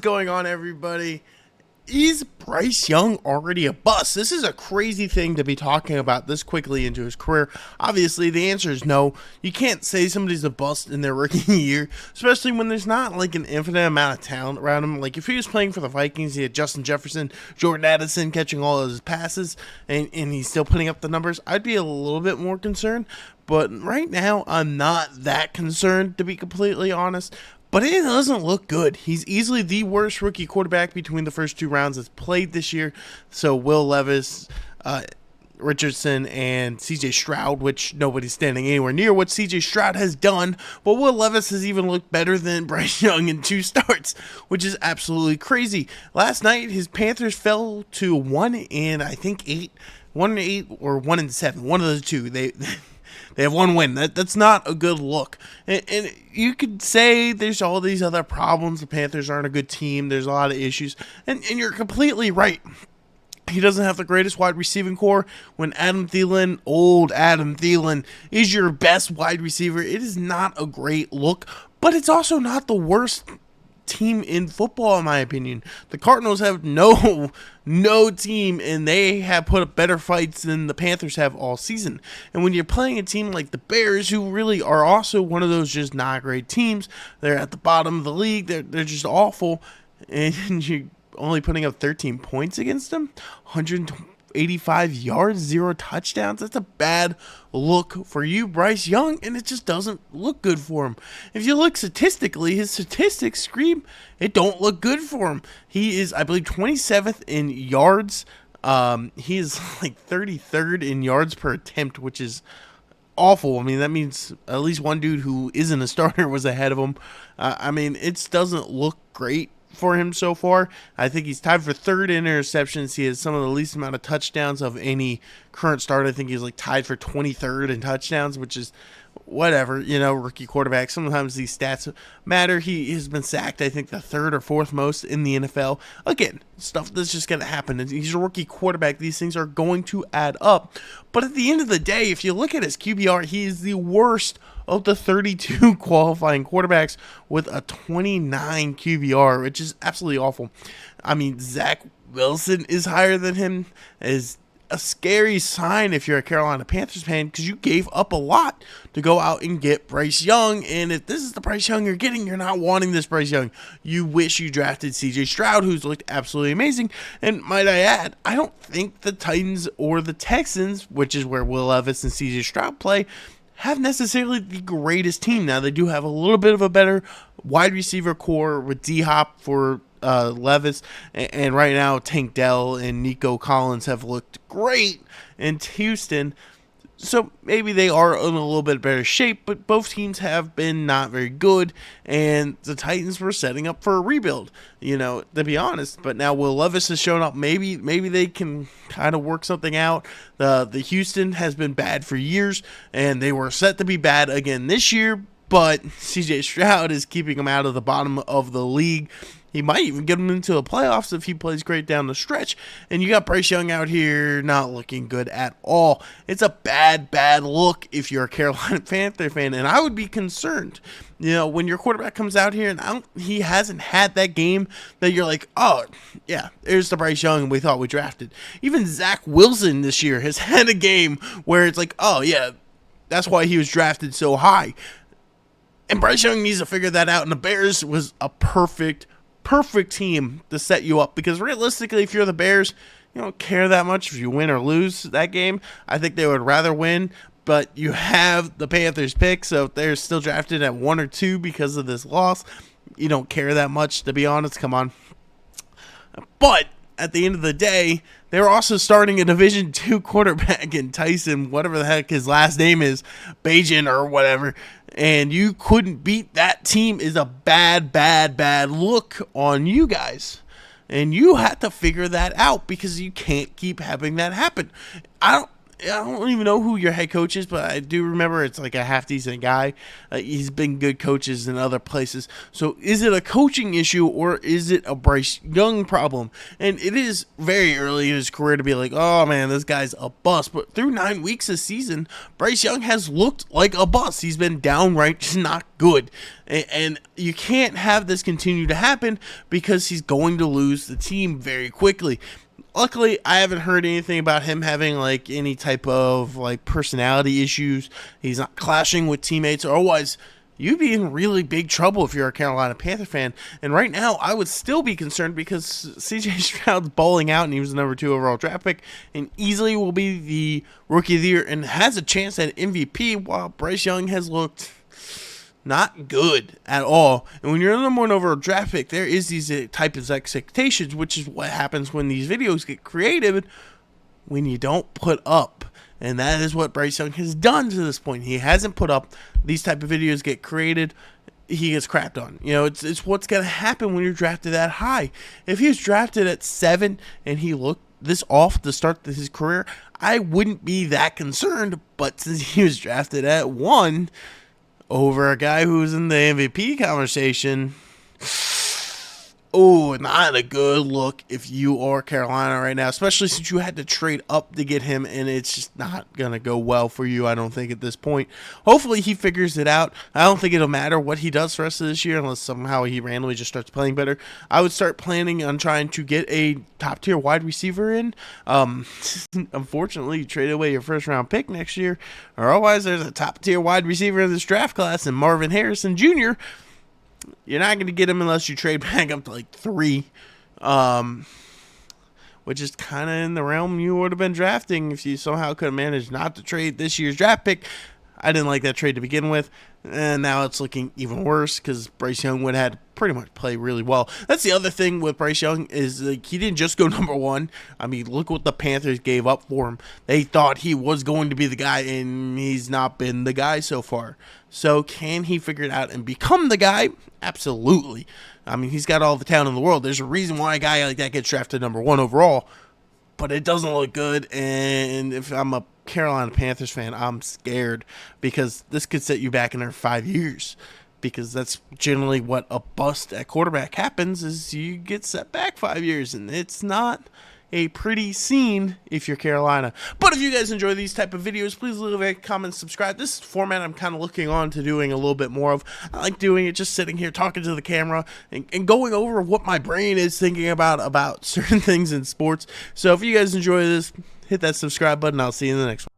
Going on, everybody? Is Bryce Young already a bust? This is a crazy thing to be talking about this quickly into his career. Obviously, the answer is no. You can't say somebody's a bust in their rookie year, especially when there's not like an infinite amount of talent around him. Like if he was playing for the Vikings, he had Justin Jefferson, Jordan Addison catching all of his passes, and he's still putting up the numbers. I'd be a little bit more concerned. But right now, I'm not that concerned, to be completely honest. But it doesn't look good. He's easily the worst rookie quarterback between the first two rounds that's played this year. So Will Levis, Richardson, and C.J. Stroud, which nobody's standing anywhere near what C.J. Stroud has done. But Will Levis has even looked better than Bryce Young in two starts, which is absolutely crazy. Last night, his Panthers fell to 1-8, 1-8 or 1-7, one of those two. They have one win. That's not a good look. And you could say there's all these other problems. The Panthers aren't a good team. There's a lot of issues. And you're completely right. He doesn't have the greatest wide receiving core. When old Adam Thielen, is your best wide receiver, it is not a great look. But it's also not the worst team in football, in my opinion. The Cardinals have no team, and they have put up better fights than the Panthers have all season. And when you're playing a team like the Bears, who really are also one of those just not great teams, they're at the bottom of the league, they're just awful, and you're only putting up 13 points against them, 185 yards, 0 touchdowns. That's a bad look for you, Bryce Young, and it just doesn't look good for him. If you look statistically, his statistics scream it don't look good for him. He is, I believe, 27th in yards. He is like 33rd in yards per attempt, which is awful. I mean, that means at least one dude who isn't a starter was ahead of him. I mean, it doesn't look great for him so far. I think he's tied for third in interceptions. He has some of the least amount of touchdowns of any current starter. I think he's like tied for 23rd in touchdowns, which is whatever, rookie quarterback. Sometimes these stats matter. He has been sacked, I think, the third or fourth most in the NFL. Again, stuff that's just going to happen. He's a rookie quarterback. These things are going to add up. But at the end of the day, if you look at his QBR, he is the worst of the 32 qualifying quarterbacks with a 29 QBR, which is absolutely awful. I mean, Zach Wilson is higher than him, is a scary sign if you're a Carolina Panthers fan, because you gave up a lot to go out and get Bryce Young, and if this is the Bryce Young you're getting, you're not wanting this Bryce Young. You wish you drafted C.J. Stroud, who's looked absolutely amazing, and might I add, I don't think the Titans or the Texans, which is where Will Levis and C.J. Stroud play, have necessarily the greatest team. Now, they do have a little bit of a better wide receiver core with D-Hop for Levis, and right now Tank Dell and Nico Collins have looked great in Houston, so maybe they are in a little bit better shape, but both teams have been not very good, and the Titans were setting up for a rebuild, to be honest. But now Will Levis has shown up. Maybe they can kind of work something out. The Houston has been bad for years, and they were set to be bad again this year, but C.J. Stroud is keeping them out of the bottom of the league. He might even get him into the playoffs if he plays great down the stretch. And you got Bryce Young out here not looking good at all. It's a bad look if you're a Carolina Panther fan. And I would be concerned, when your quarterback comes out here and he hasn't had that game that you're like, oh, yeah, there's the Bryce Young we thought we drafted. Even Zach Wilson this year has had a game where it's like, oh, yeah, that's why he was drafted so high. And Bryce Young needs to figure that out. And the Bears was a perfect team to set you up, because realistically, if you're the Bears, you don't care that much if you win or lose that game. I think they would rather win, but you have the Panthers pick, so if they're still drafted at 1 or 2 because of this loss, you don't care that much, to be honest. Come on. But at the end of the day, they were also starting a Division II quarterback in Tyson, whatever the heck his last name is, Bajan or whatever, and you couldn't beat that team. Is a bad look on you guys. And you have to figure that out, because you can't keep having that happen. I don't even know who your head coach is, but I do remember it's like a half decent guy. He's been good coaches in other places. So is it a coaching issue or is it a Bryce Young problem? And it is very early in his career to be like, oh man, this guy's a bust. But through 9 weeks this season, Bryce Young has looked like a bust. He's been downright just not good. And you can't have this continue to happen because he's going to lose the team very quickly. Luckily, I haven't heard anything about him having like any type of like personality issues. He's not clashing with teammates, or otherwise you'd be in really big trouble if you're a Carolina Panther fan. And right now, I would still be concerned because CJ Stroud's balling out, and he was the number 2 overall draft pick, and easily will be the rookie of the year and has a chance at MVP, while Bryce Young has looked not good at all. And when you're the number 1 overall draft pick, there is these type of expectations, which is what happens when these videos get created when you don't put up. And that is what Bryce Young has done to this point. He hasn't put up. These type of videos get created, he gets crapped on. You know, it's what's going to happen when you're drafted that high. If he was drafted at 7 and he looked this off to start his career, I wouldn't be that concerned. But since he was drafted at 1 over a guy who's in the MVP conversation, oh, not a good look if you are Carolina right now, especially since you had to trade up to get him, and it's just not going to go well for you, I don't think, at this point. Hopefully he figures it out. I don't think it'll matter what he does for the rest of this year unless somehow he randomly just starts playing better. I would start planning on trying to get a top-tier wide receiver in. Unfortunately, you traded away your first-round pick next year, or otherwise there's a top-tier wide receiver in this draft class, and Marvin Harrison Jr., you're not going to get him unless you trade back up to like 3, which is kind of in the realm you would have been drafting if you somehow could have managed not to trade this year's draft pick. I didn't like that trade to begin with, and now it's looking even worse because Bryce Young would have had to pretty much play really well. That's the other thing with Bryce Young is like, he didn't just go number 1. I mean, look what the Panthers gave up for him. They thought he was going to be the guy, and he's not been the guy so far. So can he figure it out and become the guy? Absolutely. I mean, he's got all the talent in the world. There's a reason why a guy like that gets drafted number 1 overall, but it doesn't look good. And if I'm a Carolina Panthers fan, I'm scared because this could set you back in there 5 years, because that's generally what a bust at quarterback happens, is you get set back 5 years, and it's not a pretty scene if you're Carolina. But if you guys enjoy these type of videos, please leave a comment, subscribe. This format I'm kind of looking on to doing a little bit more of. I like doing it just sitting here talking to the camera and going over what my brain is thinking about certain things in sports. So if you guys enjoy this, hit that subscribe button. I'll see you in the next one.